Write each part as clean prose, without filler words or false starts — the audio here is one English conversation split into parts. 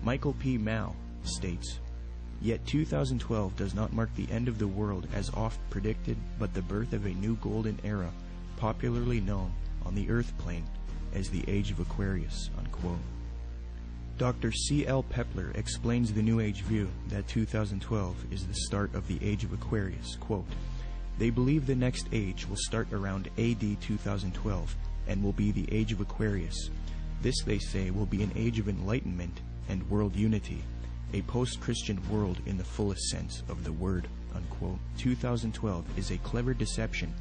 Michael P. Mao states, "Yet 2012 does not mark the end of the world as oft predicted, but the birth of a new golden era, popularly known on the Earth plane as the Age of Aquarius." Unquote. Dr. C. L. Pepler explains the New Age view that 2012 is the start of the Age of Aquarius. Quote, "They believe the next age will start around AD 2012 and will be the Age of Aquarius. This, they say, will be an age of enlightenment and world unity, a post-Christian world in the fullest sense of the word." Unquote. 2012 is a clever deception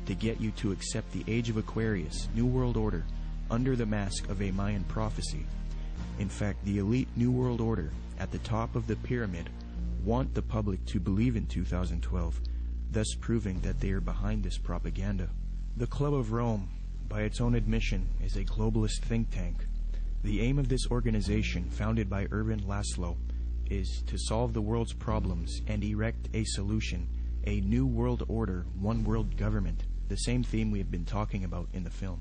to get you to accept the Age of Aquarius, New World Order, under the mask of a Mayan prophecy. In fact, the elite New World Order at the top of the pyramid want the public to believe in 2012, thus proving that they are behind this propaganda. The Club of Rome, by its own admission, is a globalist think tank. The aim of this organization, founded by Ervin Laszlo, is to solve the world's problems and erect a solution, a new world order, one world government, the same theme we have been talking about in the film.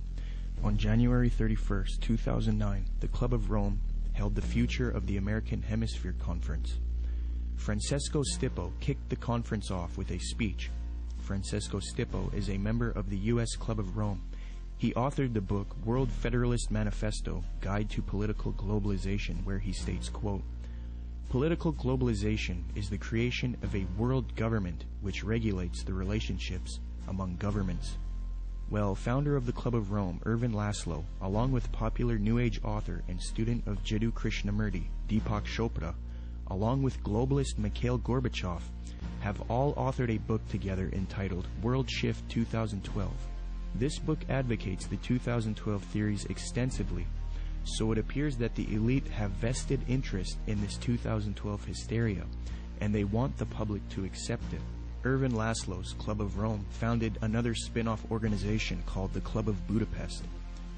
On January 31st, 2009, the Club of Rome held the Future of the American Hemisphere Conference. Francesco Stippo kicked the conference off with a speech. Francesco Stippo is a member of the U.S. Club of Rome. He authored the book World Federalist Manifesto, Guide to Political Globalization, where he states, quote, "Political globalization is the creation of a world government which regulates the relationships among governments." Well, founder of the Club of Rome, Ervin Laszlo, along with popular New Age author and student of Jiddu Krishnamurti, Deepak Chopra, along with globalist Mikhail Gorbachev, have all authored a book together entitled World Shift 2012. This book advocates the 2012 theories extensively, so it appears that the elite have vested interest in this 2012 hysteria, and they want the public to accept it. Ervin Laszlo's Club of Rome founded another spin-off organization called the Club of Budapest.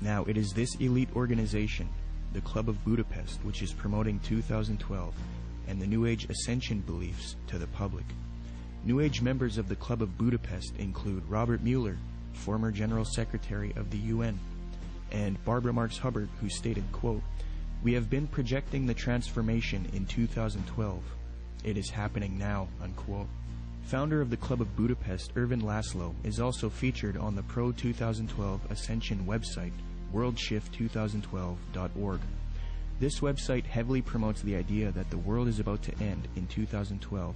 Now, it is this elite organization, the Club of Budapest, which is promoting 2012 and the New Age ascension beliefs to the public. New Age members of the Club of Budapest include Robert Mueller, former General Secretary of the UN, and Barbara Marx Hubbard, who stated, quote, "We have been projecting the transformation in 2012. It is happening now," unquote. Founder of the Club of Budapest, Ervin Laszlo, is also featured on the Pro-2012 Ascension website, worldshift2012.org. This website heavily promotes the idea that the world is about to end in 2012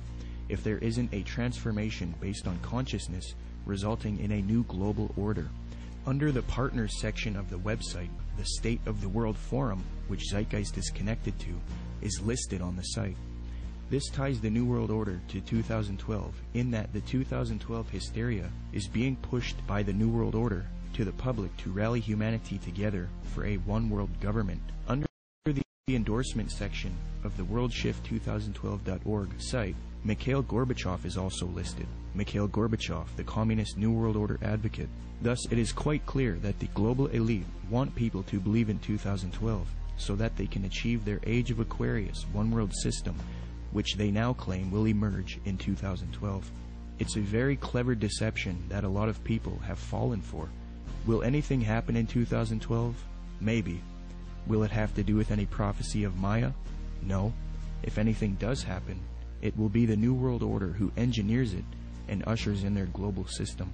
if there isn't a transformation based on consciousness resulting in a new global order. Under the Partners section of the website, the State of the World Forum, which Zeitgeist is connected to, is listed on the site. This ties the New World Order to 2012 in that the 2012 hysteria is being pushed by the New World Order to the public to rally humanity together for a one-world government. Under the endorsement section of the worldshift2012.org site, Mikhail Gorbachev is also listed. Mikhail Gorbachev, the Communist New World Order advocate. Thus, it is quite clear that the global elite want people to believe in 2012 so that they can achieve their Age of Aquarius one-world system, which they now claim will emerge in 2012. It's a very clever deception that a lot of people have fallen for. Will anything happen in 2012? Maybe. Will it have to do with any prophecy of Maya? No. If anything does happen, it will be the New World Order who engineers it and ushers in their global system.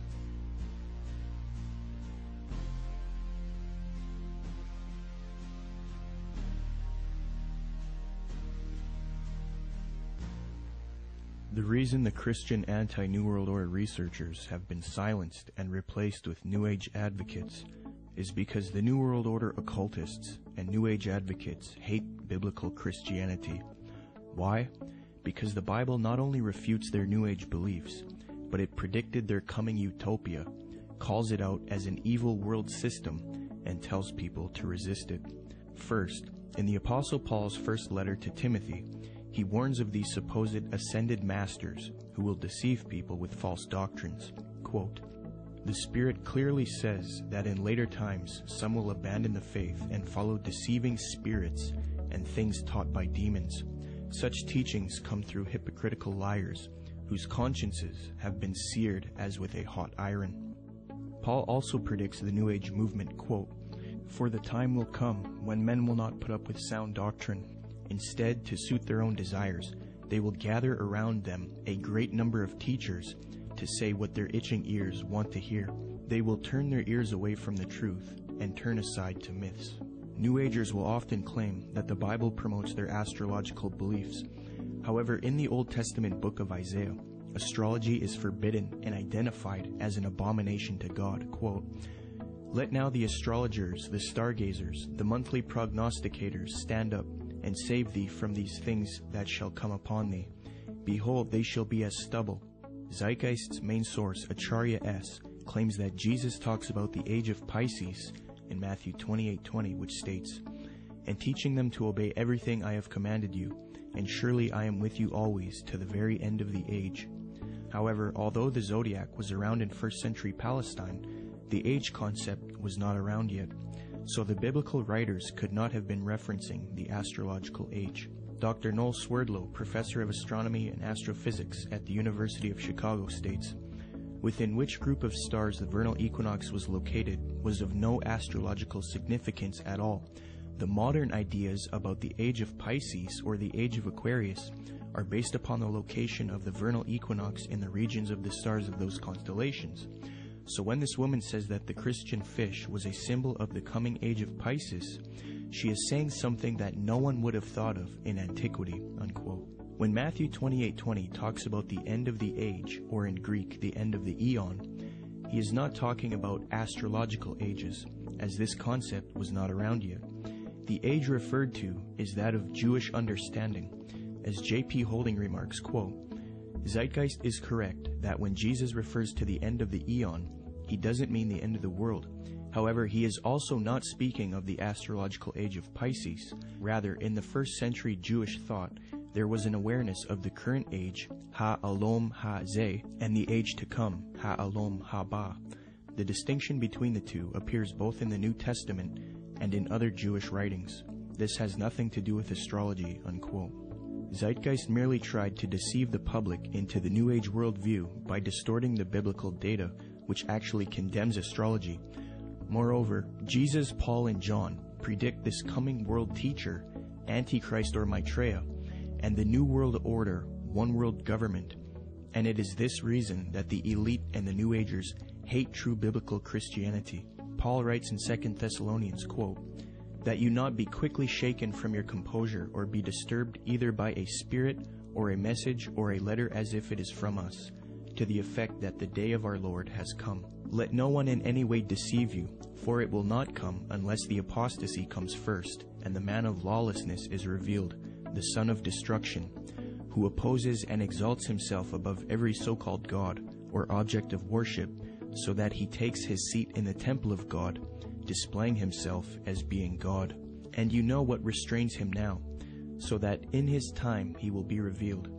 The reason the Christian anti-New World Order researchers have been silenced and replaced with New Age advocates is because the New World Order occultists and New Age advocates hate biblical Christianity. Why? Because the Bible not only refutes their New Age beliefs, but it predicted their coming utopia, calls it out as an evil world system, and tells people to resist it. First, in the Apostle Paul's first letter to Timothy, he warns of these supposed ascended masters who will deceive people with false doctrines. Quote, "The Spirit clearly says that in later times some will abandon the faith and follow deceiving spirits and things taught by demons. Such teachings come through hypocritical liars whose consciences have been seared as with a hot iron." Paul also predicts the New Age movement, quote, "For the time will come when men will not put up with sound doctrine, Instead, to suit their own desires, they will gather around them a great number of teachers to say what their itching ears want to hear. They will turn their ears away from the truth and turn aside to myths. New Agers will often claim that the Bible promotes their astrological beliefs. However, in the Old Testament book of Isaiah, astrology is forbidden and identified as an abomination to God. Quote, "Let now the astrologers, the stargazers, the monthly prognosticators stand up and save thee from these things that shall come upon thee. Behold, they shall be as stubble." Zeitgeist's main source, Acharya S., claims that Jesus talks about the age of Pisces in Matthew 28:20, which states, "And teaching them to obey everything I have commanded you, and surely I am with you always to the very end of the age." However, although the zodiac was around in 1st century Palestine, the age concept was not around yet, so the biblical writers could not have been referencing the astrological age. Dr. Noel Swerdlow, professor of astronomy and astrophysics at the University of Chicago, states, "Within which group of stars the vernal equinox was located was of no astrological significance at all. The modern ideas about the age of Pisces or the age of Aquarius are based upon the location of the vernal equinox in the regions of the stars of those constellations. So when this woman says that the Christian fish was a symbol of the coming age of Pisces, she is saying something that no one would have thought of in antiquity." Unquote. When Matthew 28:20 talks about the end of the age, or in Greek, the end of the eon, he is not talking about astrological ages, as this concept was not around yet. The age referred to is that of Jewish understanding. As J.P. Holding remarks, quote, "Zeitgeist is correct that when Jesus refers to the end of the eon, he doesn't mean the end of the world. However, he is also not speaking of the astrological age of Pisces. Rather, in the 1st century Jewish thought, there was an awareness of the current age, Ha-Alom Ha-Zeh, and the age to come, Ha-Alom Ha-Ba. The distinction between the two appears both in the New Testament and in other Jewish writings. This has nothing to do with astrology." Unquote. Zeitgeist merely tried to deceive the public into the New Age worldview by distorting the biblical data, which actually condemns astrology. Moreover, Jesus, Paul, and John predict this coming world teacher, Antichrist or Maitreya, and the New World Order, one world government. And it is this reason that the elite and the New Agers hate true biblical Christianity. Paul writes in 2 Thessalonians, quote, "That you not be quickly shaken from your composure, or be disturbed either by a spirit, or a message, or a letter as if it is from us, to the effect that the day of our Lord has come. Let no one in any way deceive you, for it will not come unless the apostasy comes first, and the man of lawlessness is revealed, the son of destruction, who opposes and exalts himself above every so-called God, or object of worship, so that he takes his seat in the temple of God, displaying himself as being God. And you know what restrains him now, so that in his time he will be revealed.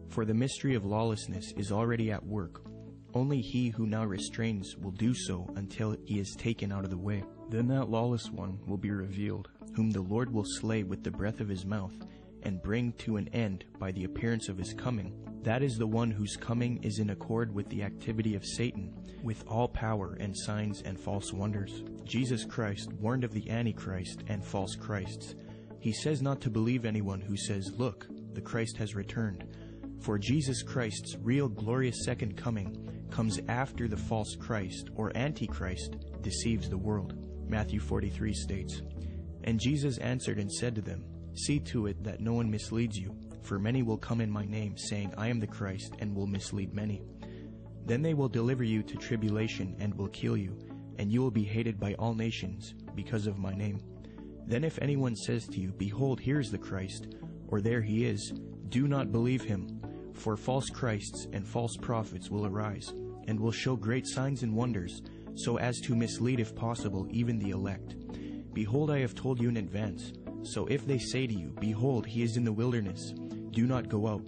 For the mystery of lawlessness is already at work. Only he who now restrains will do so until he is taken out of the way. Then that lawless one will be revealed, whom the Lord will slay with the breath of his mouth, and bring to an end by the appearance of his coming. That is the one whose coming is in accord with the activity of Satan, with all power and signs and false wonders. Jesus Christ warned of the Antichrist and false Christs. He says not to believe anyone who says, 'Look, the Christ has returned.' For Jesus Christ's real glorious second coming comes after the false Christ, or Antichrist, deceives the world." Matthew 43 states, "And Jesus answered and said to them, See to it that no one misleads you, for many will come in my name, saying, I am the Christ, and will mislead many. Then they will deliver you to tribulation and will kill you, and you will be hated by all nations because of my name. Then if anyone says to you, Behold, here is the Christ, or there he is, do not believe him, for false Christs and false prophets will arise, and will show great signs and wonders, so as to mislead, if possible, even the elect. Behold, I have told you in advance. So if they say to you, Behold, he is in the wilderness, do not go out.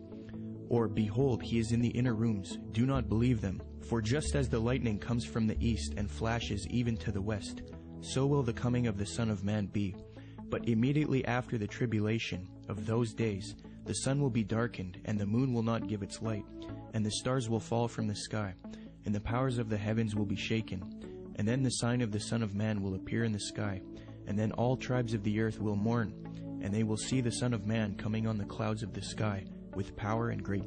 Or, Behold, he is in the inner rooms, do not believe them. For just as the lightning comes from the east and flashes even to the west, so will the coming of the Son of Man be. But immediately after the tribulation of those days, the sun will be darkened, and the moon will not give its light, and the stars will fall from the sky, and the powers of the heavens will be shaken. And then the sign of the Son of Man will appear in the sky, and then all tribes of the earth will mourn, and they will see the Son of Man coming on the clouds of the sky with power and great